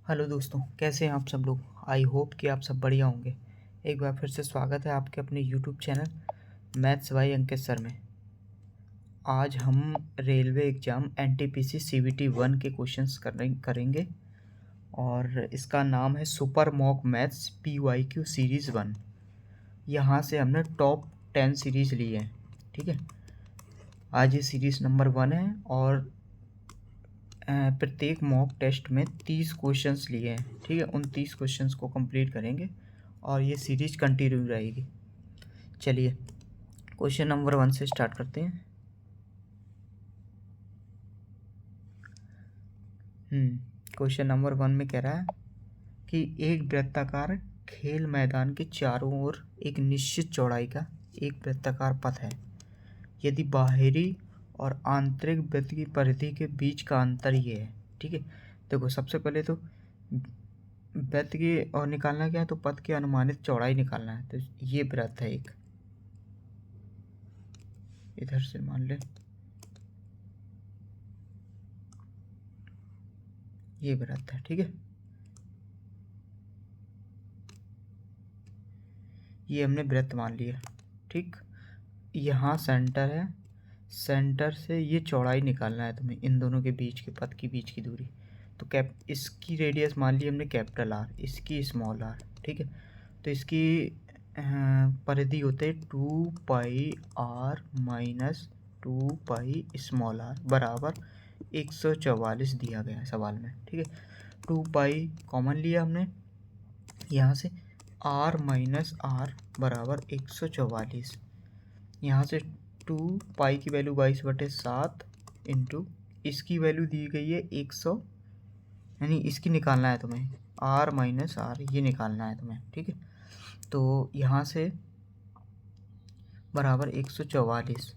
Hello दोस्तों, कैसे हैं आप सब लोग। आई होप कि आप सब बढ़िया होंगे। एक बार फिर से स्वागत है आपके अपने YouTube channel maths by Ankit sir में। आज हम रेलवे एग्ज़ाम एनटीपीसी सीबीटी 1 के क्वेश्चंस करेंगे और इसका नाम है super mock maths PYQ series 1। यहाँ से हमने टॉप 10 सीरीज़ ली है। ठीक है, आज ये सीरीज़ नंबर 1 है और प्रत्येक मॉक टेस्ट में 30 क्वेश्चंस लिए हैं। ठीक है, उन 30 क्वेश्चंस को कंप्लीट करेंगे और ये सीरीज कंटिन्यू रहेगी। चलिए क्वेश्चन नंबर 1 से स्टार्ट करते हैं। क्वेश्चन नंबर 1 में कह रहा है कि एक वृत्ताकार खेल मैदान के चारों ओर एक निश्चित चौड़ाई का एक वृत्ताकार पथ है। यदि बाहरी और आंतरिक वृत्त की परिधि के बीच का अंतर ये है। ठीक है, देखो सबसे पहले तो वृत्त की और निकालना क्या है, तो पथ की अनुमानित चौड़ाई निकालना है। तो ये वृत्त है एक, इधर से मान ले ये वृत्त है। ठीक है, ये हमने वृत्त मान लिया। ठीक, यहाँ सेंटर है, सेंटर से ये चौड़ाई निकालना है तुम्हें, इन दोनों के बीच के पथ के बीच की दूरी। तो इसकी रेडियस मान ली हमने कैपिटल आर, इसकी स्मॉल आर। ठीक है, तो इसकी परिधि होते 2πr माइनस 2π बराबर 144 दिया गया है सवाल में। ठीक है, 2π कॉमन लिया हमने यहाँ से, r माइनस आर बराबर 144। यहाँ से 2π की वैल्यू 22/7 इंटू इसकी वैल्यू दी गई है 100, यानी इसकी निकालना है तुम्हें, r माइनस आर ये निकालना है तुम्हें। ठीक है, तो यहाँ से बराबर 144,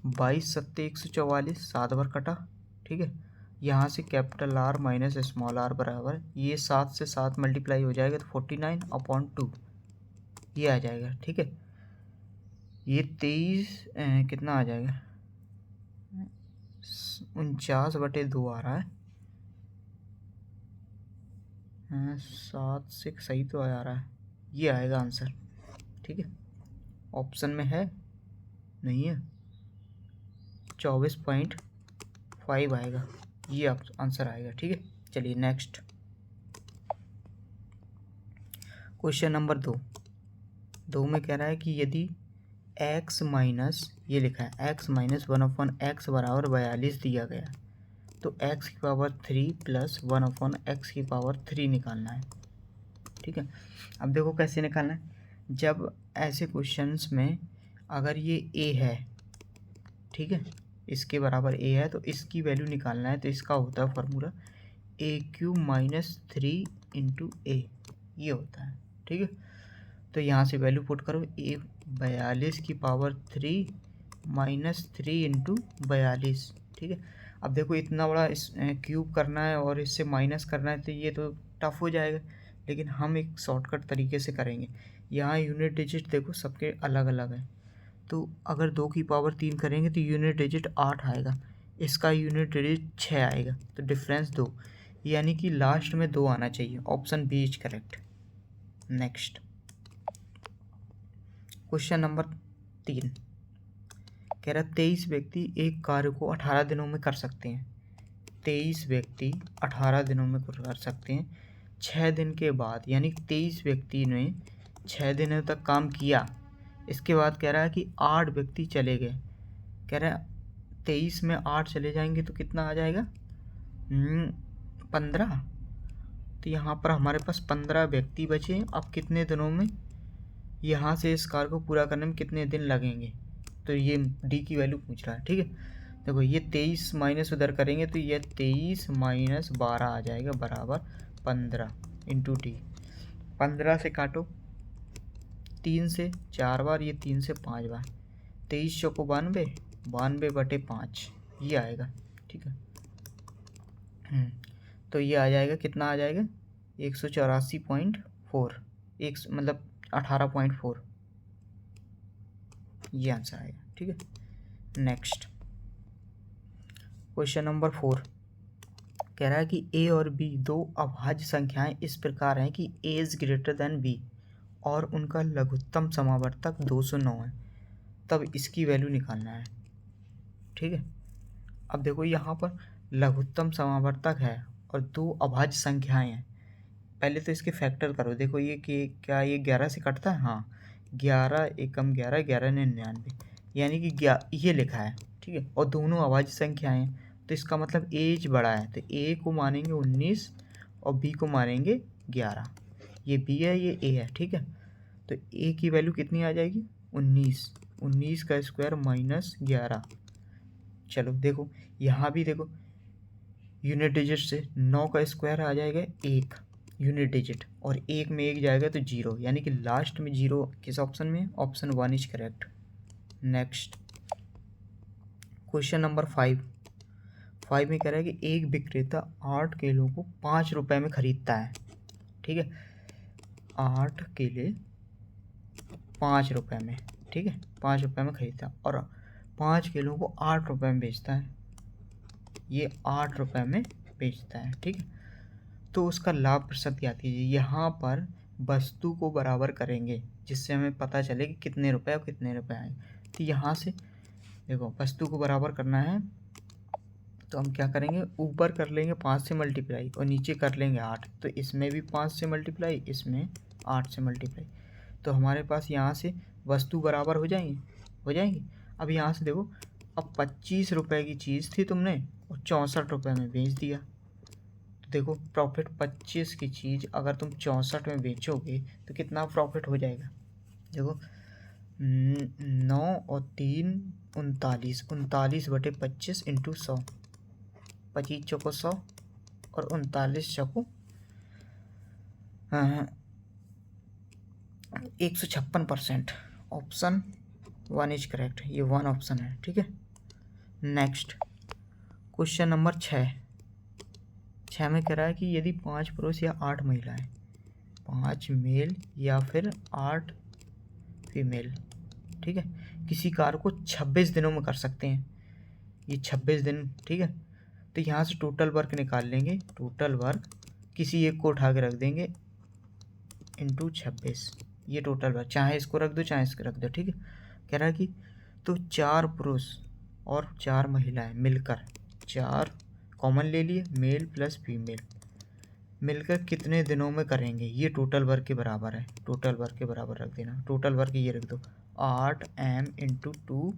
22 सत्ते 144, 7 बार कटा। ठीक है, यहाँ से capital R minus small R बराबर, ये 7 से 7 मल्टीप्लाई हो जाएगा तो 49/2 ये आ जाएगा। ठीक है, ये 23 कितना आ जाएगा, 49/2 आ रहा है। 7 से सही तो आ रहा है, ये आएगा आंसर। ठीक है, ऑप्शन में है नहीं है, 24.5 आएगा, ये आंसर आएगा। ठीक है, चलिए नेक्स्ट क्वेश्चन नंबर 2 में कह रहा है कि यदि x माइनस, ये लिखा है x माइनस 1/x बराबर 42 दिया गया, तो x की पावर 3 प्लस 1/x की पावर 3 निकालना है। ठीक है, अब देखो कैसे निकालना है। जब ऐसे क्वेश्चंस में अगर ये a है, ठीक है, इसके बराबर a है, तो इसकी वैल्यू निकालना है। तो इसका होता है formula a³ minus 3 into a, ये होता है। ठीक है, तो यहाँ से वैल्यू पुट करो, a 42 की पावर 3 माइनस 3 इंटू 42। ठीक है, अब देखो इतना बड़ा इस क्यूब करना है और इससे माइनस करना है, तो ये तो टफ हो जाएगा, लेकिन हम एक शॉर्टकट तरीके से करेंगे। यहाँ यूनिट डिजिट देखो सबके अलग अलग है, तो अगर 2 की पावर 3 करेंगे तो यूनिट डिजिट 8 आएगा, इसका यूनिट डिजिट 6 आएगा, तो डिफरेंस 2, यानी कि लास्ट में 2 आना चाहिए। Option B is correct. Next question number 3 कह रहा 23 व्यक्ति एक कार्य को 18 दिनों में कर सकते हैं। 23 व्यक्ति 18 दिनों में कर सकते हैं। 6 दिन के बाद, यानी 23 व्यक्ति ने 6 दिनों तक काम किया, इसके बाद कह रहा है कि 8 व्यक्ति चले गए। कह रहा है 23 में 8 चले जाएंगे तो कितना आ जाएगा, 15। तो यहाँ पर हमारे पास 15 व्यक्ति बचे। अब कितने दिनों में, यहाँ से इस कार्य को पूरा करने में कितने दिन लगेंगे, तो ये डी की वैल्यू पूछ रहा है। ठीक है, देखो ये 23 माइनस उधर करेंगे तो ये 23 माइनस 12 आ जाएगा बराबर 15 इंटू डी। 15 से काटो, 3 से 4 बार, ये 3 से 5 बार, 23 चौको 92, 92/5 ये आएगा। ठीक है, तो ये आ जाएगा, कितना आ जाएगा, 184.4, एक मतलब 18.4 ये आंसर आएगा। ठीक है, नेक्स्ट क्वेश्चन नंबर 4 कह रहा है कि ए और बी दो अभाज्य संख्याएं इस प्रकार हैं कि ए इज ग्रेटर देन बी और उनका लघुत्तम समावर्तक 209 है, तब इसकी वैल्यू निकालना है। ठीक है, अब देखो यहाँ पर लघुत्तम समावर्तक है और दो अभाज्य संख्याएं हैं। पहले तो इसके फैक्टर करो। देखो ये कि क्या ये 11 से कटता है? हाँ, 11 एकम 11, 11×99, यानी कि ये लिखा है। ठीक है, और दोनों अभाज्य संख्याएं हैं, तो इसका मतलब एज बड़ा है, तो ए को मानेंगे 19 और बी को मानेंगे 11। ये बी है, ये ए है। ठीक है, तो ए की वैल्यू कितनी आ जाएगी? 19 का स्क्वायर माइनस 11। चलो देखो यहाँ भी देखो, यूनिट डिजिट से 9 का स्क्वायर आ जाएगा 1 यूनिट डिजिट, और 1 में 1 जाएगा तो 0, यानी कि लास्ट में 0 किस ऑप्शन में? Option 1 is correct. Next question number 5 में कह रहा है कि एक विक्रेता 8 केलों को 5 रुपए में खरीदता है। ठीक है, 8 केले 5 रुपए में, ठीक है, 5 रुपए में खरीदता है और 5 किलो को 8 रुपए में बेचता है। ये 8 रुपए में बेचता है। ठीक है, तो उसका लाभ प्रतिशत ज्ञात कीजिए। यहाँ पर वस्तु को बराबर करेंगे जिससे हमें पता चले कि कितने रुपए और कितने रुपए आए। तो यहाँ से देखो वस्तु को बराबर करना है, तो हम क्या करेंगे? ऊपर कर लेंगे 5 से मल्टीप्लाई और नीचे कर लेंगे 8। तो इसमें भी 5 से मल्टीप्लाई, इसमें 8 से मल्टीप्लाई, तो हमारे पास यहाँ से वस्तु बराबर हो जाएंगी। अब यहाँ से देखो, अब 25 रुपए की चीज़ थी तुमने और 64 रुपए में बेच दिया, तो देखो प्रॉफिट 25 की चीज़ अगर तुम 64 में बेचोगे तो कितना प्रॉफिट हो जाएगा? देखो 9 और 3 39, 39/25 इंटू 100, 25 चौको 100 और 39 चौको 156%। ऑप्शन 1 इज करेक्ट, ये 1 ऑप्शन है। ठीक है, नेक्स्ट क्वेश्चन नंबर 6 में कह रहा है कि यदि 5 पुरुष या 8 महिलाएं, 5 मेल या फिर 8 फीमेल, ठीक है, किसी कार्य को 26 दिनों में कर सकते हैं। ये 26 दिन, ठीक है, तो यहाँ से टोटल वर्क निकाल लेंगे। टोटल वर्क किसी एक को उठा के रख देंगे इंटू 26, ये टोटल वर्क, चाहे इसको रख दो चाहे इसको रख दो। ठीक है, कह रहा है कि तो 4 पुरुष और 4 महिलाएं मिलकर, 4 कॉमन ले लिए, मेल प्लस फीमेल, मिलकर कितने दिनों में करेंगे? ये टोटल वर्क के बराबर है। टोटल वर्क के बराबर रख देना। टोटल वर्क ये रख दो 8m इंटू 2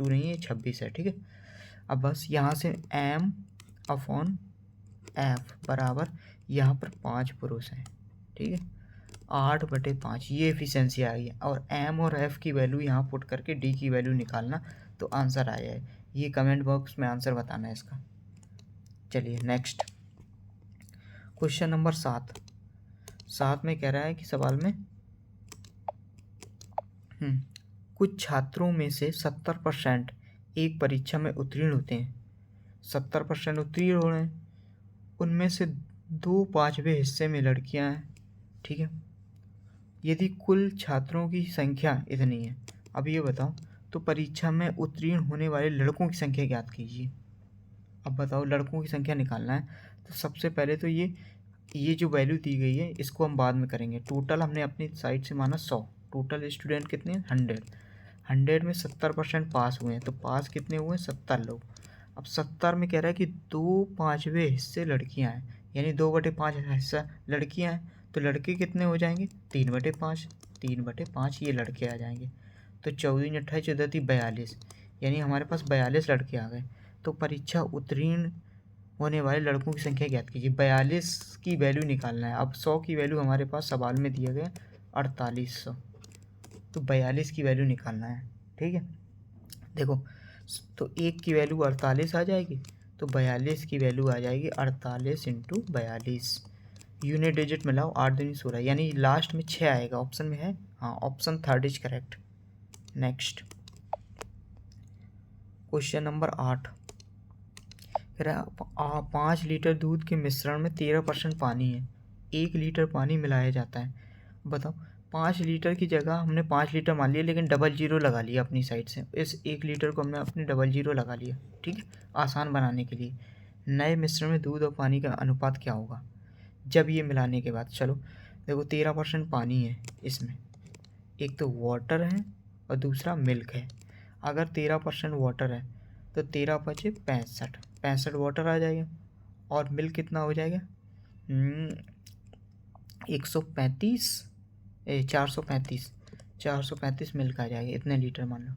नहीं है 26 है। ठीक है, अब बस यहाँ से m अपॉन f बराबर, यहाँ पर 5 पुरुष हैं, ठीक है, 8/5, ये एफिशिएंसी आ गई। और m और f की वैल्यू यहाँ पुट करके d की वैल्यू निकालना, तो आंसर आ जाए। ये कमेंट बॉक्स में आंसर बताना है इसका। चलिए नेक्स्ट क्वेश्चन नंबर 7 में कह रहा है कि सवाल में कुछ छात्रों में से 70% एक परीक्षा में उत्तीर्ण होते हैं। 70% उत्तीर्ण हो रहे हैं, उनमें से 2/5वें हिस्से में लड़कियां हैं। ठीक है, यदि कुल छात्रों की संख्या इतनी है, अब ये बताओ तो परीक्षा में उत्तीर्ण होने वाले लड़कों की संख्या ज्ञात कीजिए। अब बताओ लड़कों की संख्या निकालना है, तो सबसे पहले तो ये जो वैल्यू दी गई है इसको हम बाद में करेंगे। टोटल हमने अपनी साइड से माना 100, टोटल स्टूडेंट कितने हैं? 100 में 70% पास हुए हैं, तो पास कितने हुए? 70 लोग। अब 70 में कह रहा है कि 2/5वें हिस्से लड़कियां हैं, यानी 2/5 हिस्सा लड़कियां हैं, तो लड़के कितने हो जाएंगे? 3/5 ये लड़के आ जाएंगे। तो 14 28 14 42, यानी हमारे पास 42 लड़के आ गए। तो परीक्षा उत्तीर्ण होने वाले लड़कों की संख्या ज्ञात कीजिए। 42 की वैल्यू निकालना है। अब 100 की वैल्यू हमारे पास सवाल में दिया गया 4800, तो 42 की वैल्यू निकालना है। ठीक है, देखो तो 1 की वैल्यू 48 आ जाएगी, तो 42 की वैल्यू आ जाएगी 48 इंटू 42। यूनिट डिजिट मिलाओ, 8 दूनी 16, यानी लास्ट में 6 आएगा। ऑप्शन में है, हाँ, option 3 is correct. Next question number 8 कह रहा है 5 लीटर दूध के मिश्रण में 13% पानी है, 1 लीटर पानी मिलाया जाता है। बताओ 5 लीटर की जगह हमने 5 लीटर मान लिया, लेकिन डबल जीरो लगा लिया अपनी साइड से। इस 1 लीटर को हमने अपनी डबल जीरो लगा लिया, ठीक है, आसान बनाने के लिए। नए मिश्रण में दूध और पानी का अनुपात क्या होगा जब ये मिलाने के बाद। चलो देखो 13% पानी है इसमें, एक तो वाटर है और दूसरा मिल्क है। अगर 13% वाटर है तो 13 पचे 65 वाटर आ जाएगा और मिल्क कितना हो जाएगा 135 435 मिल्क आ जाएगा, इतने लीटर मान लो।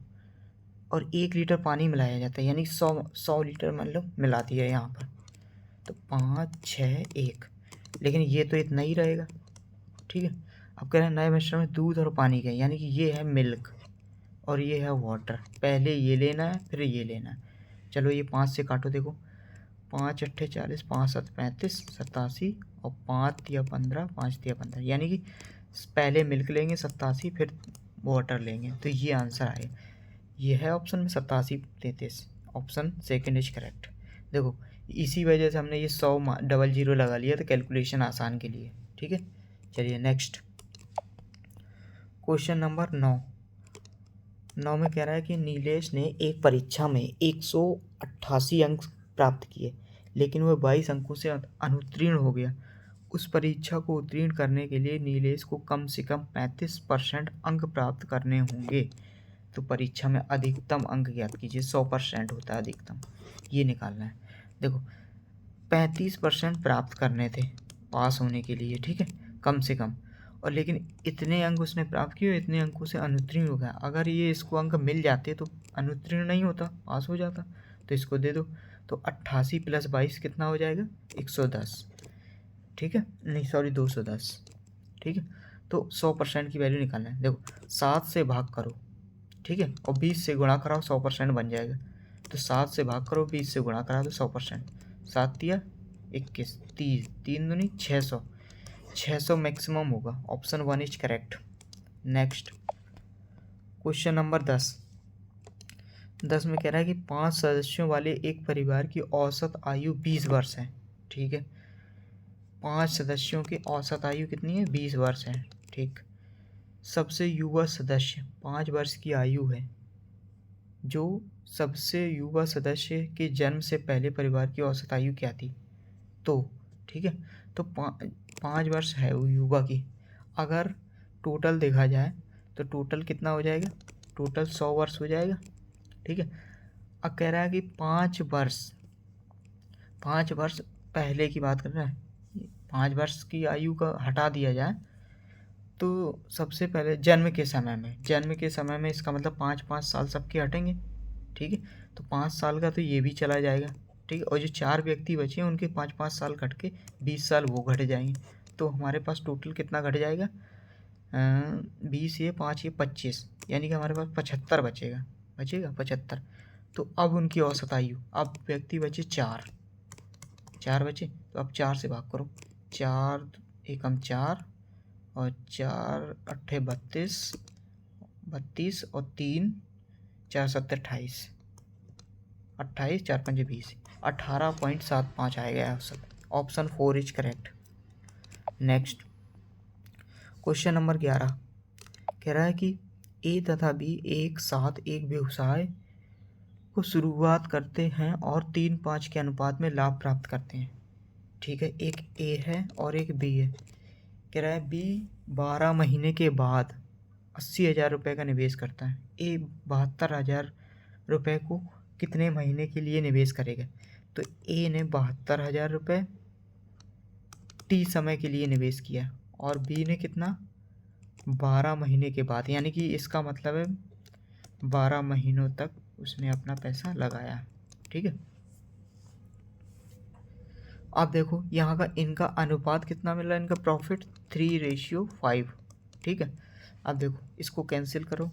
और 1 लीटर पानी मिलाया जाता है, यानी 100 लीटर मान लो मिला दिया यहाँ पर, तो 5 6 1, लेकिन ये तो इतना ही रहेगा। ठीक है, अब कह रहे हैं नए मिश्रण में दूध और पानी का, यानी कि ये है मिल्क और ये है वाटर। पहले ये लेना है फिर ये लेना है। चलो ये 5 से काटो, देखो 5 अट्ठे 40, 5 7 35 87 और 5 दिया 15, 5 दिया 15, यानी कि पहले मिल्क लेंगे 87 फिर वाटर लेंगे, तो ये आंसर आएगा। ये है ऑप्शन में 87 33, ऑप्शन सेकंड इज करेक्ट। देखो इसी वजह से हमने ये 100 डबल जीरो लगा लिया, तो कैलकुलेशन आसान के लिए। ठीक है, चलिए नेक्स्ट क्वेश्चन नंबर 9 में कह रहा है कि नीलेश ने एक परीक्षा में 188 अंक प्राप्त किए, लेकिन वह 22 अंकों से अनुत्तीर्ण हो गया। उस परीक्षा को उत्तीर्ण करने के लिए नीलेश को कम से कम 35% अंक प्राप्त करने होंगे। तो परीक्षा में अधिकतम अंक ज्ञात कीजिए। 100% होता है अधिकतम, ये निकालना है। देखो 35% प्राप्त करने थे पास होने के लिए, ठीक है, कम से कम, और लेकिन इतने अंक उसने प्राप्त किए, इतने अंकों से अनुत्तीर्ण हो गया। अगर ये इसको अंक मिल जाते तो अनुत्तीर्ण नहीं होता, पास हो जाता, तो इसको दे दो। तो 88 + 22 कितना हो जाएगा 110, ठीक है, नहीं सॉरी 210, ठीक है। तो 100% की वैल्यू निकालना है। देखो 7 से भाग करो, ठीक है, और 20 से गुणा कराओ, 100% बन जाएगा। तो 7 से भाग करो, 20 से गुणा करा दो 100%। 7 तिया 21, 30, 3 दूनी 600, 600 मैक्सिमम होगा। Option 1 is correct. Next question number 10 में कह रहा है कि 5 सदस्यों वाले एक परिवार की औसत आयु 20 वर्ष है। ठीक है, 5 सदस्यों की औसत आयु कितनी है 20 वर्ष है। ठीक, सबसे युवा सदस्य 5 वर्ष की आयु है। जो सबसे युवा सदस्य के जन्म से पहले परिवार की औसत आयु क्या थी। तो ठीक है, तो 5 वर्ष है वो युवा की। अगर टोटल देखा जाए तो टोटल कितना हो जाएगा, टोटल 100 वर्ष हो जाएगा। ठीक है, अब कह रहा है कि 5 वर्ष पहले की बात कर रहा है। 5 वर्ष की आयु का हटा दिया जाए तो सबसे पहले जन्म के समय में इसका मतलब 5 साल सबके हटेंगे। ठीक है, तो 5 साल का तो ये भी चला जाएगा। ठीक है, और जो 4 व्यक्ति बचे हैं उनके 5 साल घट के 20 साल वो घट जाएंगे। तो हमारे पास टोटल कितना घट जाएगा 20 ये 5 ये 25, यानी कि हमारे पास 75 बचेगा 75। तो अब उनकी औसत आयु, अब व्यक्ति बचे 4 बचे, तो अब 4 से भाग करो, 4 एकम 4 और 4 अट्ठे 32 और 3 4 7 28, 4 5 20, 18.75 आएगा औसत। Option 4 is correct. Next question number 11 कह रहा है कि ए तथा बी एक साथ एक व्यवसाय को शुरुआत करते हैं और 3-5 के अनुपात में लाभ प्राप्त करते हैं। ठीक है, एक ए है और एक बी है। कह रहा है बी 12 महीने के बाद 80,000 रुपये का निवेश करता है। ए 72,000 रुपये को कितने महीने के लिए निवेश करेगा। तो ए ने 72,000 रुपये टी समय के लिए निवेश किया और बी ने कितना 12 महीने के बाद, यानी कि इसका मतलब है 12 महीनों तक उसने अपना पैसा लगाया। ठीक है, अब देखो यहाँ का इनका अनुपात कितना मिल रहा है, इनका प्रॉफिट 3:5। ठीक है, अब देखो इसको कैंसिल करो,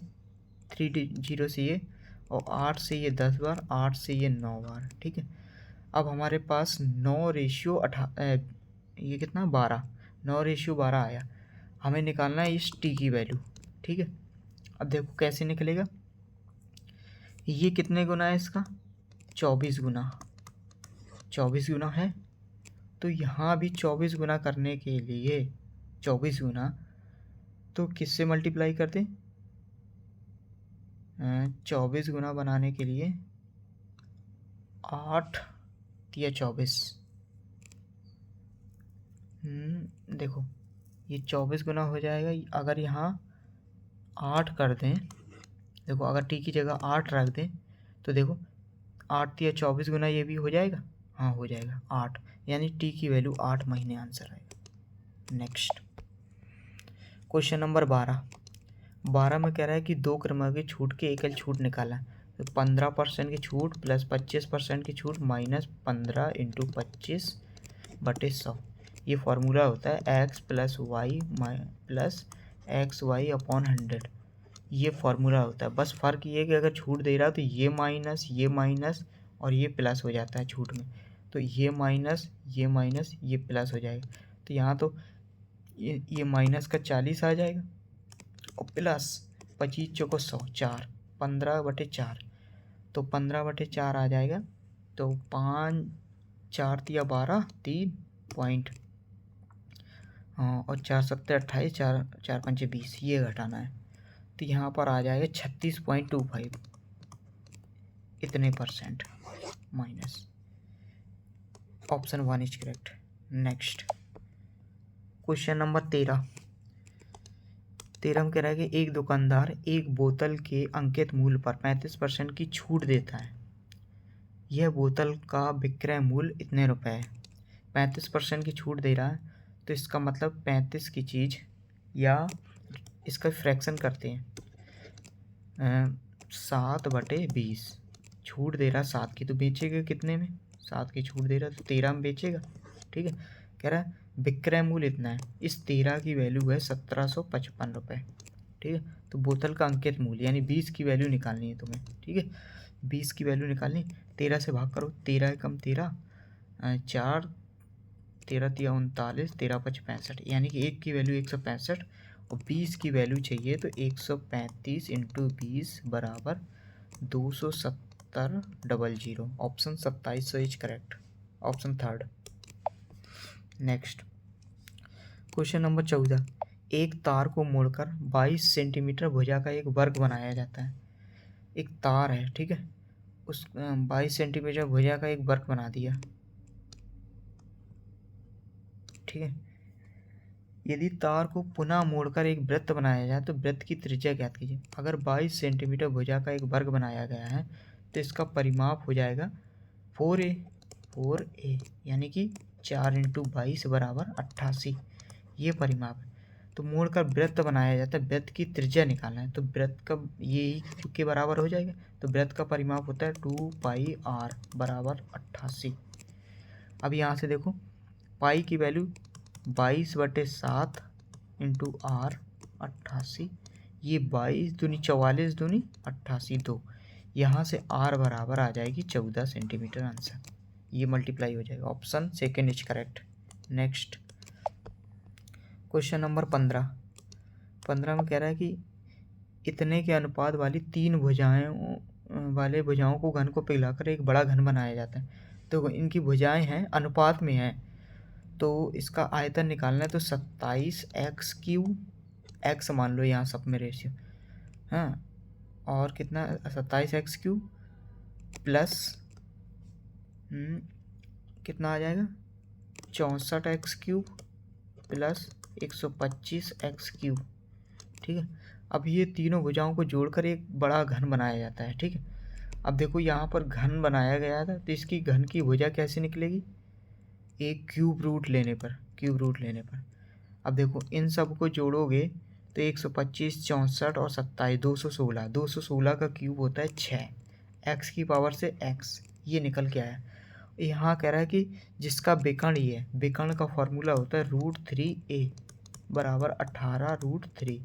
3 0 से ये और 8 से ये 10 बार, 8 से ये 9 बार। ठीक है, अब हमारे पास 9:18 ये कितना 12, 9:12 आया। हमें निकालना है इस टी की वैल्यू। ठीक है, अब देखो कैसे निकलेगा, ये कितने गुना है इसका 24 गुना, 24 गुना है। तो यहाँ भी 24 गुना करने के लिए 24 गुना तो किससे मल्टीप्लाई कर दें, 24 गुना बनाने के लिए 8 तिया 24। देखो ये 24 गुना हो जाएगा। अगर यहाँ 8 कर दें, देखो अगर टी की जगह 8 रख दें तो देखो 8 तिया 24 गुना ये भी हो जाएगा। हाँ हो जाएगा 8, यानी टी की वैल्यू 8 महीने आंसर आएगा। नेक्स्ट क्वेश्चन नंबर 12 में कह रहा है कि 2 क्रम की छूट के एकल छूट निकाला। तो 15% की छूट प्लस 25% की छूट माइनस 15 इंटू 25/100। ये फार्मूला होता है x plus y plus x y upon 100। ये फार्मूला होता है। बस फ़र्क ये है कि अगर छूट दे रहा है तो ये माइनस और ये प्लस हो जाता है छूट में। तो ये माइनस ये प्लस हो जाएगा। तो यहाँ तो ये माइनस का 40 आ जाएगा और प्लस 25 चौको 100, 4 15/4। तो 15/4 आ जाएगा। तो 5 4 तिया 12 3 पॉइंट, हाँ, और 4 7 28 4 4 5 20, ये घटाना है। तो यहाँ पर आ जाएगा 36.25 इतने percent minus. Option 1 is correct. Next question number 13 में कह रहा है कि एक दुकानदार एक बोतल के अंकित मूल्य पर 35% की छूट देता है। यह बोतल का विक्रय मूल्य इतने रुपए है। 35% की छूट दे रहा है तो इसका मतलब 35 की चीज़, या इसका फ्रैक्शन करते हैं 7/20। छूट दे रहा है 7 की, तो बेचेगा कितने में? 7 की छूट दे रहा है तो 13 में बेचेगा। ठीक है, कह रहा है विक्रय मूल्य इतना है। इस 13 की वैल्यू है 1755 रुपये। ठीक है, तो बोतल का अंकित मूल्य यानी 20 की वैल्यू निकालनी है तुम्हें। ठीक है, 20 की वैल्यू निकालनी, 13 से भाग करो, 13 कम 13 4 13 तिया 39 13 5 65, यानी कि 1 की वैल्यू 165 और 20 की वैल्यू चाहिए तो 135 इंटू 20 बराबर 270 option 27 is correct. Option 3। Next question number 14, एक तार को मोड़कर 22 सेंटीमीटर भुजा का एक वर्ग बनाया जाता है। एक तार है, ठीक है, उस 22 सेंटीमीटर भुजा का एक वर्ग बना दिया। ठीक है, यदि तार को पुनः मोड़कर एक वृत्त बनाया जाए तो वृत्त की त्रिज्या ज्ञात कीजिए। अगर 22 सेंटीमीटर भुजा का एक वर्ग बनाया गया है तो इसका परिमाप हो जाएगा 4a, यानी कि 4 इंटू 22 बराबर 88, ये परिमाप है। तो मोड़कर वृत्त बनाया जाता है, वृत्त की त्रिज्या निकालना है तो वृत्त का ये के बराबर हो जाएगा। तो वृत्त का परिमाप होता है 2πr बराबर 88। अब यहाँ से देखो पाई की वैल्यू 22/7 इंटू r 88, ये 22 दूनी 44 दूनी 88 2, यहाँ से r बराबर आ जाएगी 14 सेंटीमीटर आंसर। ये मल्टीप्लाई हो जाएगा। Option 2 is correct. Next question number 15 में कह रहा है कि इतने के अनुपात वाली 3 भुजाओं को घन को पिघलाकर एक बड़ा घन बनाया जाता है। तो इनकी भुजाएं हैं अनुपात में हैं, तो इसका आयतन निकालना है। तो 27x³ x मान लो यहाँ सब में रेशियो, हाँ, और कितना 27x³ प्लस कितना आ जाएगा 64x³ प्लस 125x³। ठीक है, अब ये तीनों भुजाओं को जोड़कर एक बड़ा घन बनाया जाता है। ठीक है, अब देखो यहाँ पर घन बनाया गया था तो इसकी घन की भुजा कैसे निकलेगी? एक क्यूब रूट लेने पर। अब देखो इन सब को जोड़ोगे तो 125 64 और 27 216 का क्यूब होता है 6, x की पावर से x, ये निकल के आया। यहाँ कह रहा है कि जिसका विकर्ण ये है, विकर्ण का फॉर्मूला होता है √3a बराबर 18√3।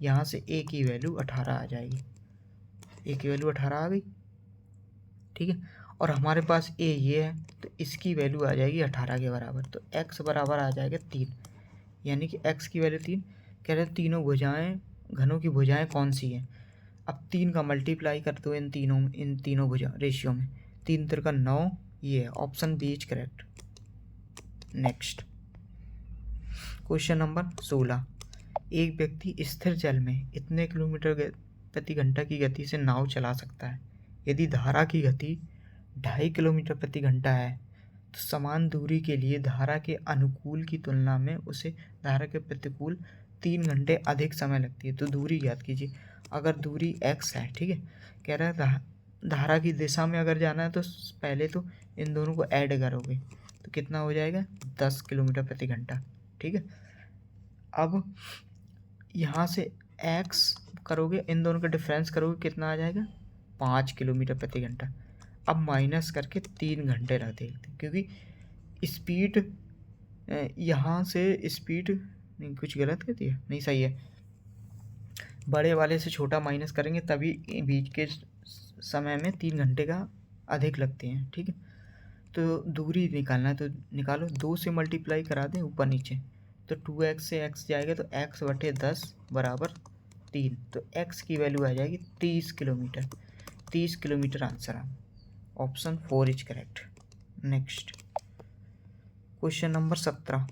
यहाँ से a की वैल्यू 18 आ जाएगी, a की वैल्यू 18 आ गई। ठीक है, और हमारे पास a ये है तो इसकी वैल्यू आ जाएगी 18 के बराबर। तो x बराबर आ जाएगा 3, यानी कि x की वैल्यू 3। कह रहे तीनों भुजाएं, घनों की भुजाएं कौन सी हैं? अब 3 का मल्टीप्लाई कर दो इन तीनों भुजा रेशियो में, 3 3 का 9, ये है। Option B is correct. Next question number 16, एक व्यक्ति स्थिर जल में इतने किलोमीटर प्रति घंटा की गति से नाव चला सकता है। यदि धारा की गति 2.5 किलोमीटर प्रति घंटा है तो समान दूरी के लिए धारा के अनुकूल की तुलना में उसे धारा के प्रतिकूल 3 घंटे अधिक समय लगती है। तो दूरी ज्ञात कीजिए। अगर दूरी x है, ठीक है, कह रहा है धारा की दिशा में अगर जाना है तो पहले तो इन दोनों को ऐड करोगे तो कितना हो जाएगा 10 किलोमीटर प्रति घंटा, ठीक है। अब यहाँ से x करोगे, इन दोनों का डिफरेंस करोगे, कितना आ जाएगा 5 किलोमीटर प्रति घंटा। अब माइनस करके 3 घंटे रख देते क्योंकि स्पीड यहाँ से स्पीड नहीं, कुछ गलत कर दिया, नहीं सही है, बड़े वाले से छोटा माइनस करेंगे तभी बीच के समय में 3 घंटे का अधिक लगते हैं, ठीक है। तो दूरी निकालना है तो निकालो, 2 से मल्टीप्लाई करा दें ऊपर नीचे, तो 2x से x जाएगा तो x/10 बराबर 3, तो x की वैल्यू आ जाएगी 30 किलोमीटर। 30 किलोमीटर आंसर है। Option 4 is correct. Next question number 17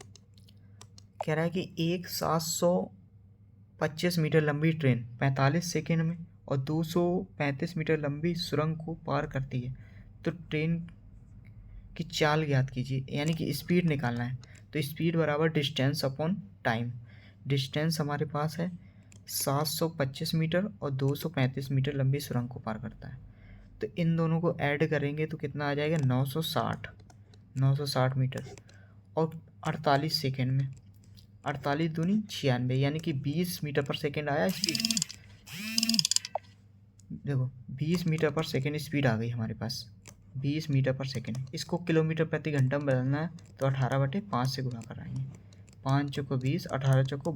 कह रहा है कि एक 725 मीटर लंबी ट्रेन 45 सेकेंड में और 235 मीटर लंबी सुरंग को पार करती है, तो ट्रेन की चाल ज्ञात कीजिए, यानी कि स्पीड निकालना है। तो स्पीड बराबर डिस्टेंस अपॉन टाइम। डिस्टेंस हमारे पास है 725 मीटर और 235 मीटर लंबी सुरंग को पार करता है, तो इन दोनों को ऐड करेंगे तो कितना आ जाएगा 960 मीटर और 48 सेकेंड में, 48 दूनी 96, यानी कि 20 मीटर पर सेकेंड आया स्पीड। देखो 20 मीटर पर सेकेंड स्पीड आ गई हमारे पास, 20 मीटर पर सेकेंड। इसको किलोमीटर प्रति घंटा में बदलना है तो 18/5 से गुणा कराएंगे। 5 चौको 20, 18 चौको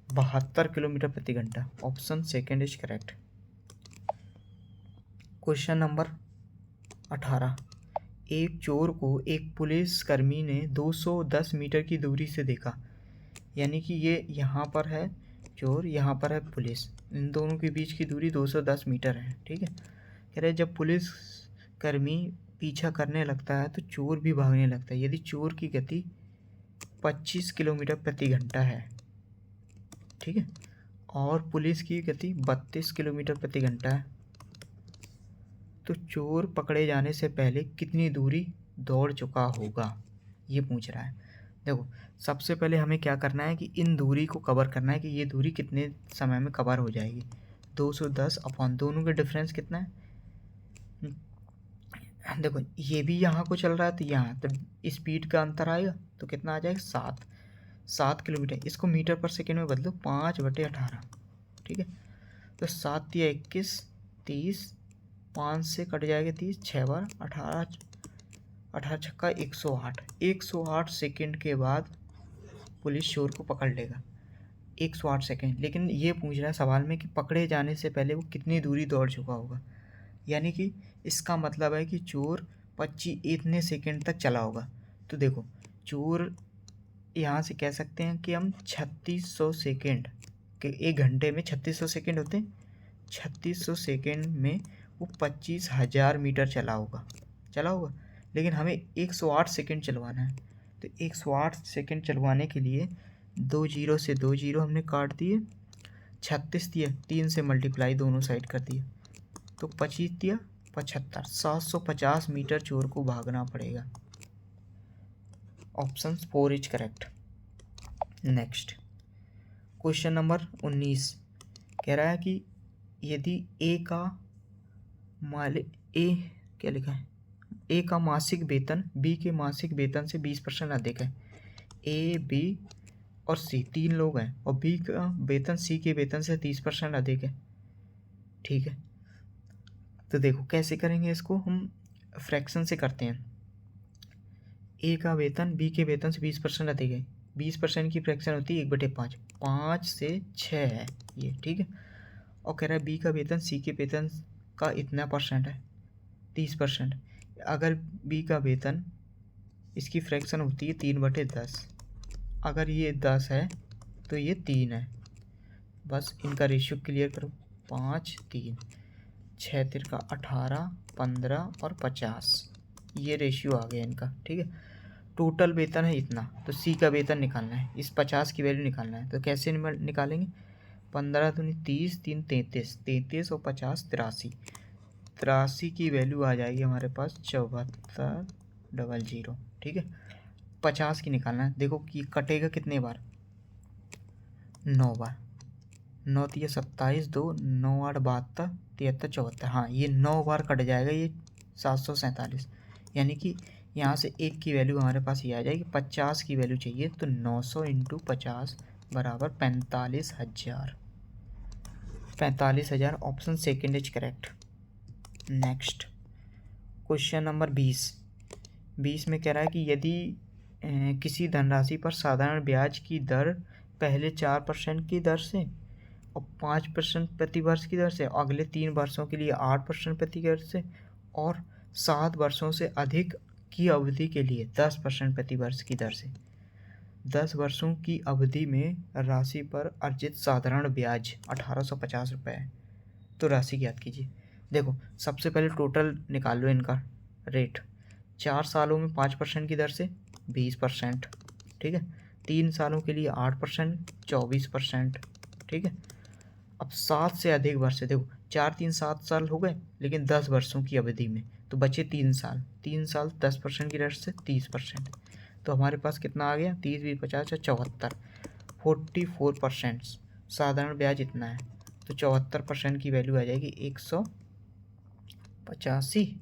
72 किलोमीटर प्रति घंटा। Option second is correct. Question number 18 एक चोर को एक पुलिसकर्मी ने 210 मीटर की दूरी से देखा, यानी कि ये यहाँ पर है चोर, यहाँ पर है पुलिस, इन दोनों के बीच की दूरी 210 मीटर है, ठीक है। कह रहे जब पुलिसकर्मी पीछा करने लगता है तो चोर भी भागने लगता है। यदि चोर की गति 25 किलोमीटर प्रति घंटा है, ठीक है, और पुलिस की गति 32 किलोमीटर प्रति घंटा है, तो चोर पकड़े जाने से पहले कितनी दूरी दौड़ चुका होगा, ये पूछ रहा है। देखो सबसे पहले हमें क्या करना है कि इन दूरी को कवर करना है कि ये दूरी कितने समय में कवर हो जाएगी। 210 अपॉन दोनों का डिफरेंस कितना है, देखो ये भी यहाँ को चल रहा है तो यहाँ, तो स्पीड का अंतर आएगा तो कितना आ जाएगा 7 किलोमीटर। इसको मीटर पर सेकेंड में बदलो, 5/18, ठीक है। तो 7 या 21, 30, 5 से कट जाएगा 30, 6 बार 18, 18 छक्का 108। 108 सेकेंड के बाद पुलिस चोर को पकड़ लेगा, 108 सेकेंड। लेकिन ये पूछ रहा है सवाल में कि पकड़े जाने से पहले वो कितनी दूरी दौड़ चुका होगा, यानी कि इसका मतलब है कि चोर 25 इतने सेकेंड तक चला होगा। तो देखो चोर यहाँ से कह सकते हैं कि हम 3600 सेकेंड के, एक घंटे में 3600 सेकेंड होते हैं, 3600 सेकेंड में वो 25,000 मीटर चला होगा। लेकिन हमें 108 सेकेंड चलवाना है, तो 108 सेकेंड चलवाने के लिए 2 जीरो से 2 जीरो हमने काट दिए, 36 दिया, 3 से मल्टीप्लाई दोनों साइड कर दिया, तो 25 दिया 75, 750 मीटर चोर को भागना पड़ेगा। Option 4 is correct. Next question number 19 कह रहा है कि यदि ए का मासिक वेतन बी के मासिक वेतन से 20% अधिक है, ए बी और सी 3 लोग हैं, और बी का वेतन सी के वेतन से 30% अधिक है, ठीक है। तो देखो कैसे करेंगे इसको, हम फ्रैक्शन से करते हैं। ए का वेतन बी के वेतन से 20% अधिक है, 20% की फ्रैक्शन होती है 1/5, 5 से 6 है ये, ठीक है। और कह रहा है बी का वेतन सी के वेतन का इतना परसेंट है, 30%। अगर बी का वेतन, इसकी फ्रैक्शन होती है 3/10, अगर ये 10 है तो ये 3 है, बस इनका रेशियो क्लियर करो, 5 3, 6 तिरका 18, 15 और 50, ये रेशियो आ गया इनका, ठीक है। टोटल वेतन है इतना, तो सी का वेतन निकालना है, इस 50 की वैल्यू निकालना है, तो कैसे निकालेंगे, 15 दूनी 30, 3 33, 33 और 50 83, 83 की वैल्यू आ जाएगी हमारे पास 74 00, ठीक है। 50 की निकालना है। देखो कि कटेगा कितने बार, 9 बार। 9 तिया 27, 2 9 8 72 73 74, हाँ ये 9 बार कट जाएगा ये 747। यानी कि यहाँ से एक की वैल्यू हमारे पास ये आ जाएगी। 50 की वैल्यू चाहिए तो 900 इंटू 50 बराबर 45,000। 45,000 option second is correct. Next question number 20 में कह रहा है कि यदि किसी धनराशि पर साधारण ब्याज की दर पहले 4% की दर से और 5% प्रति वर्ष की दर से, अगले 3 वर्षों के लिए 8% प्रति दर से और 7 वर्षों से अधिक की अवधि के लिए 10% प्रति वर्ष की दर से 10 वर्षों की अवधि में राशि पर अर्जित साधारण ब्याज 1850 रुपये है। तो राशि ज्ञात कीजिए। देखो सबसे पहले टोटल निकाल लो इनका रेट। 4 सालों में 5% की दर से 20%, ठीक है। 3 सालों के लिए 8% 24%, ठीक है। अब 7 से अधिक वर्ष है, देखो 4 3 7 साल हो गए, लेकिन 10 वर्षों की अवधि में तो बचे 3 साल। 3 साल 10% की दर से 30%, तो हमारे पास कितना आ गया, 30 20 50 74, 44%। साधारण ब्याज इतना है तो 74% की वैल्यू आ जाएगी 185।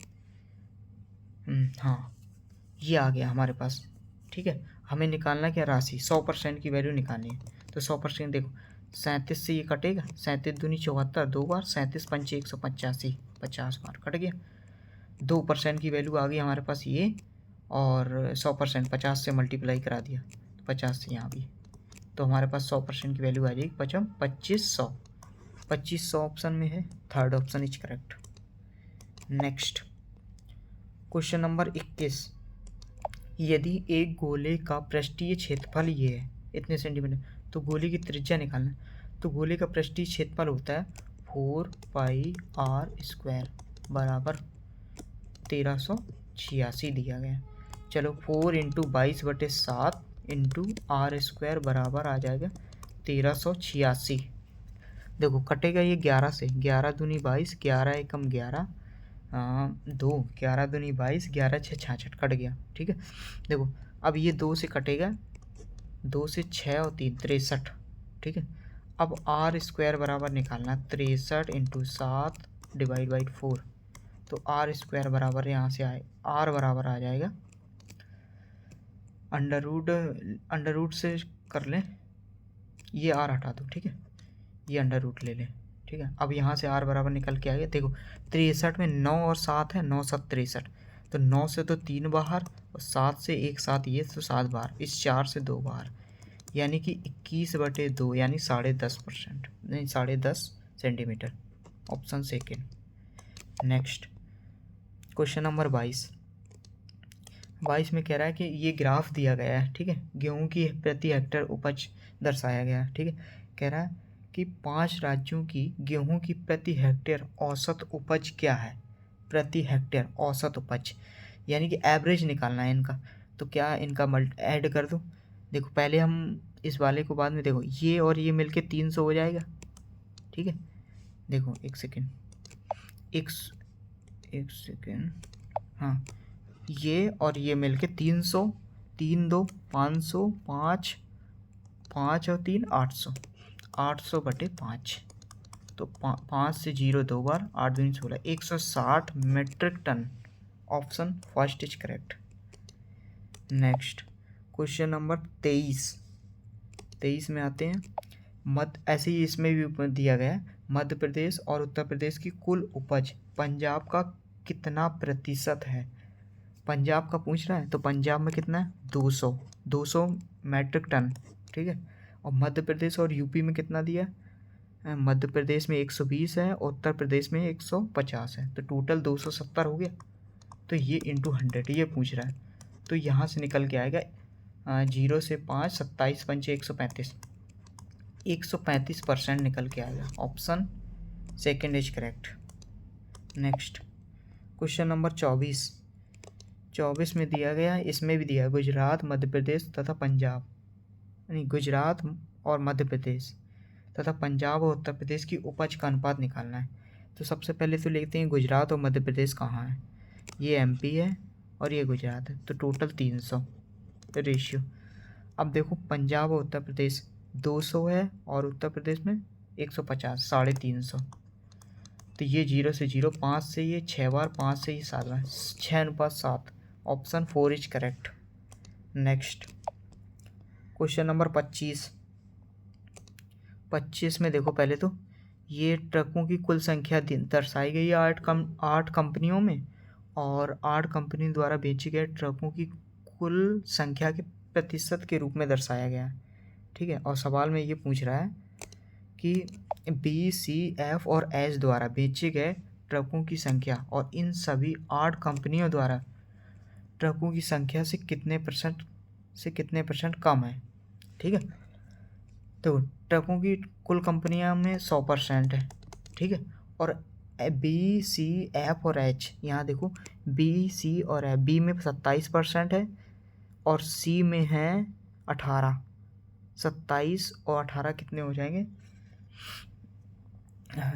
हाँ ये आ गया हमारे पास, ठीक है। हमें निकालना क्या, राशि 100% की वैल्यू निकालनी है। तो 100% देखो 37 से ये कटेगा, 37 दूनी 74, 2 बार 37 पंचे 185, 50 बार कट गया। 2% की वैल्यू आ गई हमारे पास ये, और 100% 50 से मल्टीप्लाई करा दिया, 50 से यहाँ भी, तो हमारे पास 100% की वैल्यू आ जाएगी 2500। 2500 ऑप्शन में है, third option is correct. Next question number 21, यदि एक गोले का पृष्ठीय क्षेत्रफल ये है इतने सेंटीमीटर, तो गोले की त्रिज्या निकालना है। तो गोले का पृष्ठीय क्षेत्रफल होता है 4πr² बराबर 1386 दिया गया। चलो 4 इंटू 22/7 इंटू r² बराबर आ जाएगा 1386। देखो कटेगा ये 11 से, 11 दूनी 22, 11 एकम 11, 2 11 दूनी 22, 11 6 66 कट गया, ठीक है। देखो अब ये 2 से कटेगा, 2 से 6 और 3 63, ठीक है। अब r² बराबर निकालना 63 इंटू 7 डिवाइड बाई 4, तो r² बराबर यहाँ से आए, r बराबर आ जाएगा अंडर रूट से कर लें, ये r हटा दो, ठीक है, ये अंडर रूट ले लें, ठीक है। अब यहाँ से r बराबर निकल के आ गया। देखो 63 में 9 और 7 है, 9 7 63, तो 9 से तो 3 बाहर और 7 से 1 7 ये, तो 7 बाहर, इस 4 से 2 बाहर, यानी कि 21/2 यानी 10.5%, नहीं 10.5 centimetre, option second. Next question number 22 में कह रहा है कि ये ग्राफ दिया गया है, ठीक है। गेहूं की प्रति हेक्टेयर उपज दर्शाया गया है, ठीक है। कह रहा है कि 5 राज्यों की गेहूं की प्रति हेक्टेयर औसत उपज क्या है, प्रति हेक्टेयर औसत उपज, यानी कि एवरेज निकालना है इनका। तो क्या इनका ऐड कर दूँ, देखो पहले हम इस वाले को बाद में, देखो ये और ये मिलके 300 हो जाएगा, ठीक है। देखो एक सेकेंड, हाँ ये और ये मिलके 300, 3 2 500, 5 5 और 3 800, 800/5, तो 5 से 0 2 बार, 8 दूनी 16, 160 metric ton, option first is correct. Next question number 23 में आते हैं। ऐसे ही इसमें भी दिया गया है, मध्य प्रदेश और उत्तर प्रदेश की कुल उपज पंजाब का कितना प्रतिशत है। पंजाब का पूछ रहा है, तो पंजाब में कितना है, 200 मेट्रिक टन, ठीक है। और मध्य प्रदेश और यूपी में कितना दिया है, मध्य प्रदेश में 120 है, उत्तर प्रदेश में 150 है, तो टोटल 270 हो गया। तो ये इंटू 100 ये पूछ रहा है, तो यहाँ से निकल के आएगा 0 से 5 27 पंचे 135, 135% निकल के आएगा, option second is correct. Next question number 24 में दिया गया, इसमें भी दिया गुजरात मध्य प्रदेश तथा पंजाब, यानी गुजरात और मध्य प्रदेश तथा पंजाब और उत्तर प्रदेश की उपज का अनुपात निकालना है। तो सबसे पहले तो लिखते हैं गुजरात और मध्य प्रदेश कहाँ है, ये एमपी है और ये गुजरात है, तो टोटल 300 रेशियो। अब देखो पंजाब और उत्तर प्रदेश 200 है और उत्तर प्रदेश में 150, 350। तो ये 0 से 0, 5 से ये 6 बार, 5 से ये 7 बार, 6:7। Option 4 is correct. Next question number 25। 25 में देखो पहले तो ये ट्रकों की कुल संख्या दर्शाई गई है 8 कंपनियों में, और 8 कंपनी द्वारा बेचे गए ट्रकों की कुल संख्या के प्रतिशत के रूप में दर्शाया गया है। ठीक है, और सवाल में ये पूछ रहा है कि बी, सी, एफ और एच द्वारा बेचे गए ट्रकों की संख्या और इन सभी 8 कंपनियों द्वारा ट्रकों की संख्या से कितने परसेंट कम है। ठीक है, तो ट्रकों की कुल कंपनियां में 100% है। ठीक है, और बी, सी, एफ और एच, यहाँ देखो बी, सी और एफ, बी में 27% है और सी में है 18। 27 और 18 कितने हो जाएंगे,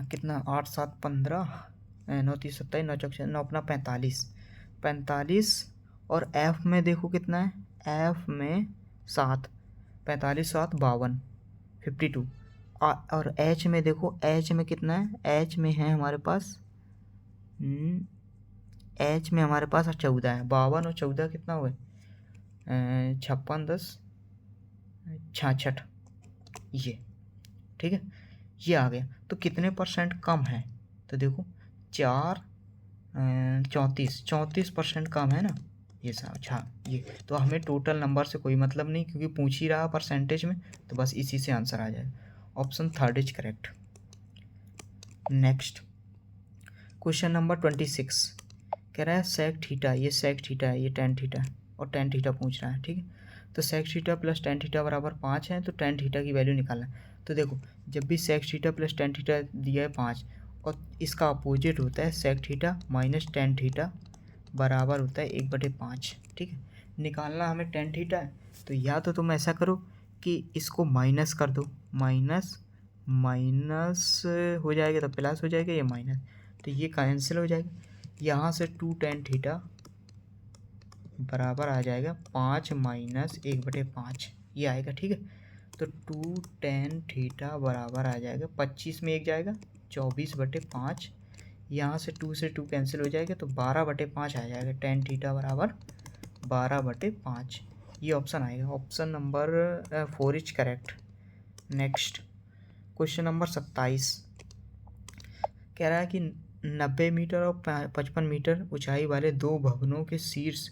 कितना, 8 7 15, 9 3 27, 9 4 9 अपना 45। और एफ में देखो कितना है, एफ में 7, 45 7 52, 52। और एच में देखो, एच में कितना है, एच में है हमारे पास 14 है। 52 और 14 कितना हुआ, 56 10 66, ये। ठीक है, ये आ गया। तो कितने परसेंट कम है, तो देखो 34% कम है ना ये सब। अच्छा, ये तो हमें टोटल नंबर से कोई मतलब नहीं, क्योंकि पूछ ही रहा परसेंटेज में, तो बस इसी से आंसर आ जाए। Option 3 is correct. Next question number 26 कह रहा है सेक थीटा, ये सेक थीटा है, ये टेन थीटा और टेन थीटा पूछ रहा है। ठीक है, तो sec theta plus tan theta बराबर 5 है, तो टेन थीटा की वैल्यू निकालना है। तो देखो जब भी sec theta plus tan theta दिया है 5 और इसका अपोजिट होता है sec theta minus tan theta बराबर होता है 1/5। ठीक है, निकालना हमें टेन थीटा है, तो या तो तुम ऐसा करो कि इसको माइनस कर दो, माइनस हो जाएगा तो प्लस हो जाएगा, ये माइनस, तो ये कैंसिल हो जाएगा। यहाँ से 2 टेन थीटा बराबर आ जाएगा 5 माइनस 1/5, ये आएगा। ठीक है, तो 2 टेन थीटा बराबर आ जाएगा 25 में 1 जाएगा 24/5, यहाँ से 2 से 2 कैंसिल हो जाएगा, तो 12/5 आ जाएगा। टेन थीटा बराबर 12/5, ये ऑप्शन आएगा। Option number 4 is correct. Next question number 27 कह रहा है कि 90 मीटर और 55 मीटर ऊंचाई वाले 2 भवनों के शीर्ष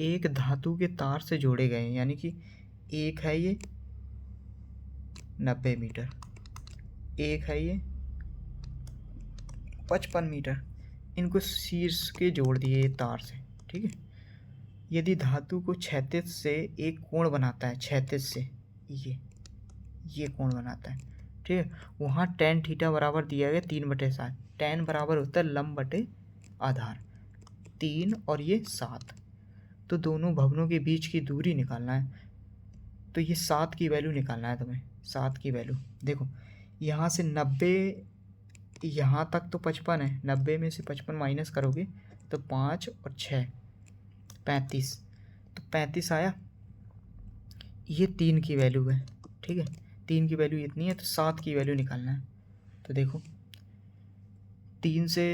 एक धातु के तार से जोड़े गए हैं, यानी कि एक है ये 90 मीटर, एक है ये 55 मीटर, इनको शीर्ष के जोड़ दिए तार से। ठीक है, यदि धातु को क्षैतिज से एक कोण बनाता है, क्षैतिज से ये कोण बनाता है। ठीक है, वहाँ टेन थीटा बराबर दिया गया 3/7, टेन बराबर होता है लंब बटे आधार, 3 और ये 7, तो दोनों भवनों के बीच की दूरी निकालना है। तो ये 7 की वैल्यू निकालना है तुम्हें। 7 की वैल्यू देखो, यहाँ से 90 यहाँ तक तो 55 है, 90 में से 55 माइनस करोगे तो 5 और 6 35, तो 35 आया। ये 3 की वैल्यू है। ठीक है, 3 की वैल्यू इतनी है, तो 7 की वैल्यू निकालना है। तो देखो 3 से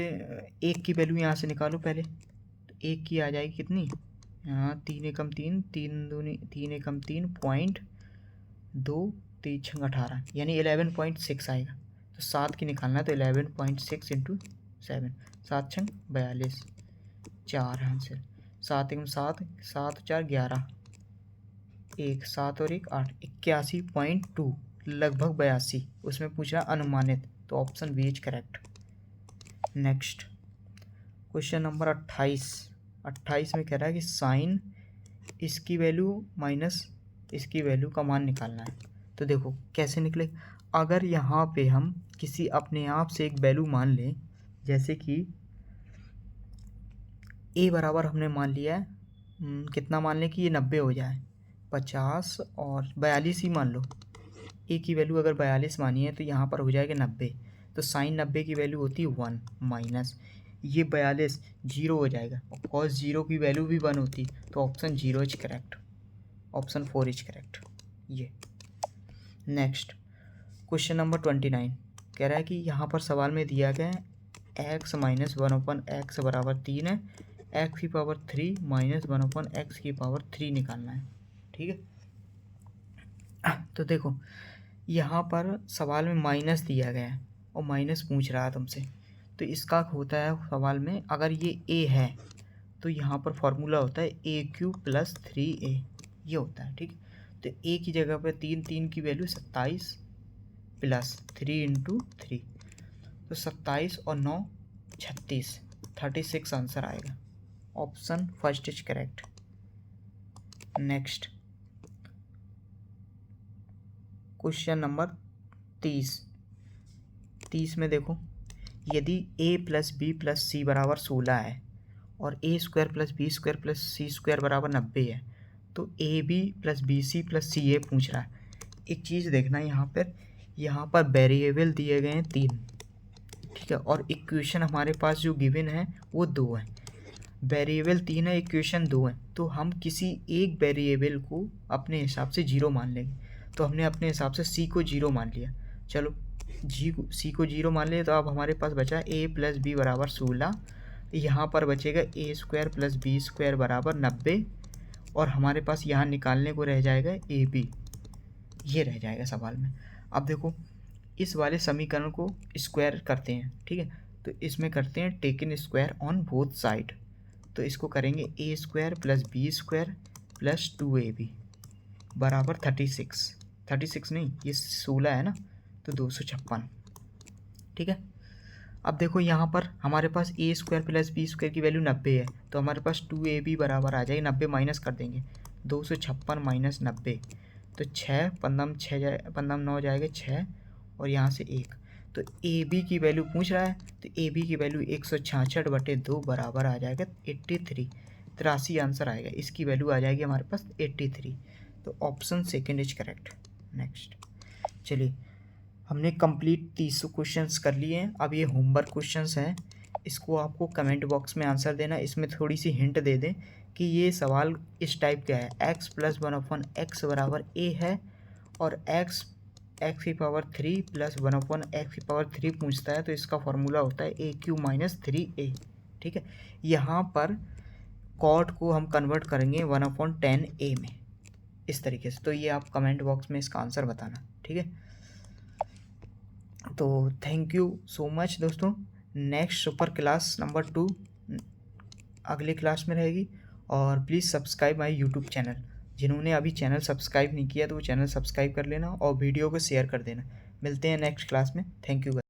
1 की वैल्यू यहाँ से निकालो पहले, तो 1 की आ जाएगी कितनी, यहाँ 3 एकम 3, 3 एकम 3 पॉइंट 2 3 6 18, यानी 11.6 आएगा। तो 7 की निकालना है, तो 11.6 इंटू 7, 7 6 42, 4 आंसर। 7 एकम 7, 7 4 11, 1 7 और 1 8, 81.2, लगभग 82। उसमें पूछ रहा अनुमानित, तो option B is correct. Next question number 28 में कह रहा है कि साइन इसकी वैल्यू माइनस इसकी वैल्यू का मान निकालना है। तो देखो कैसे निकले, अगर यहाँ पे हम किसी अपने आप से एक वैल्यू मान लें, जैसे कि ए बराबर हमने मान लिया है, कितना मान लें कि ये 90 हो जाए, 50 और 42 ही मान लो। ए की वैल्यू अगर 42 मानी है तो यहाँ पर हो जाएगा 90, तो साइन 90 की वैल्यू होती है 1 माइनस ये 42 जीरो हो जाएगा, और कॉस जीरो की वैल्यू भी 1 होती, तो option 0 is correct, option 4 is correct. ये नेक्स्ट क्वेश्चन नंबर 29 कह रहा है कि यहाँ पर सवाल में दिया गया है एक्स माइनस 1/x बराबर 3 है, एक्स की पावर 3 माइनस 1/x की पावर 3 निकालना है। ठीक है, तो देखो यहाँ पर सवाल में माइनस दिया गया है और माइनस पूछ रहा है तुमसे, तो इसका होता है सवाल में, अगर ये a है तो यहाँ पर फॉर्मूला होता है AQ + 3a, ये होता है। ठीक है, तो a की जगह पर 3 की वैल्यू 27 प्लस 3 × 3, तो 27 और 9 36, 36 आंसर आएगा, option first is correct. Next question number 30 में देखो, यदि a + b + c बराबर 16 है और a² + b² + c² बराबर 90 है, तो ab + bc + ca पूछ रहा है। एक चीज़ देखना यहाँ पर वेरिएबल दिए गए हैं 3, ठीक है, और इक्वेशन हमारे पास जो गिवन है वो 2 है। वेरिएबल 3 है, इक्वेशन 2 है, तो हम किसी एक वेरिएबल को अपने हिसाब से 0 मान लेंगे। तो हमने अपने हिसाब से c को 0 मान लिया, चलो c को 0 मान लिया, तो अब हमारे पास बचा a + b बराबर 16, यहाँ पर बचेगा a² + b² बराबर 90, और हमारे पास यहाँ निकालने को रह जाएगा ab, ये रह जाएगा सवाल में। अब देखो इस वाले समीकरण को स्क्वायर करते हैं, ठीक है, तो इसमें करते हैं taken square on both side, तो इसको करेंगे a² + b² + 2ab बराबर 36 नहीं, ये 16 है ना, तो 256। ठीक है, अब देखो यहाँ पर हमारे पास a² + b² की वैल्यू 90 है, तो हमारे पास 2ab बराबर आ जाएगी, 90 माइनस कर देंगे, 256 माइनस 90, तो 6 15 9 जाएगा 6, और यहाँ से 1, तो ab की वैल्यू पूछ रहा है, तो ab की वैल्यू 166/2 बराबर आ जाएगा 83 आंसर आएगा, इसकी वैल्यू आ जाएगी हमारे पास 83, तो option second is correct. Next चलिए, हमने कंप्लीट 30 क्वेश्चंस कर लिए हैं। अब ये होमवर्क क्वेश्चंस हैं, इसको आपको कमेंट बॉक्स में आंसर देना। इसमें थोड़ी सी हिंट दे दें कि ये सवाल इस टाइप का है, x + 1/x बराबर a है, और x की पावर 3 + 1/x की पावर 3 पूछता है, तो इसका फॉर्मूला होता है AQ - 3a। ठीक है, यहाँ पर कॉट को हम कन्वर्ट करेंगे 1/10a में, इस तरीके से। तो ये आप कमेंट बॉक्स में इसका आंसर बताना, ठीक है। तो थैंक यू सो मच दोस्तों। नेक्स्ट सुपर क्लास नंबर 2 अगले क्लास में रहेगी, और please subscribe my YouTube channel. जिन्होंने अभी चैनल सब्सक्राइब नहीं किया तो वो चैनल सब्सक्राइब कर लेना और वीडियो को शेयर कर देना। मिलते हैं नेक्स्ट क्लास में। Thank you.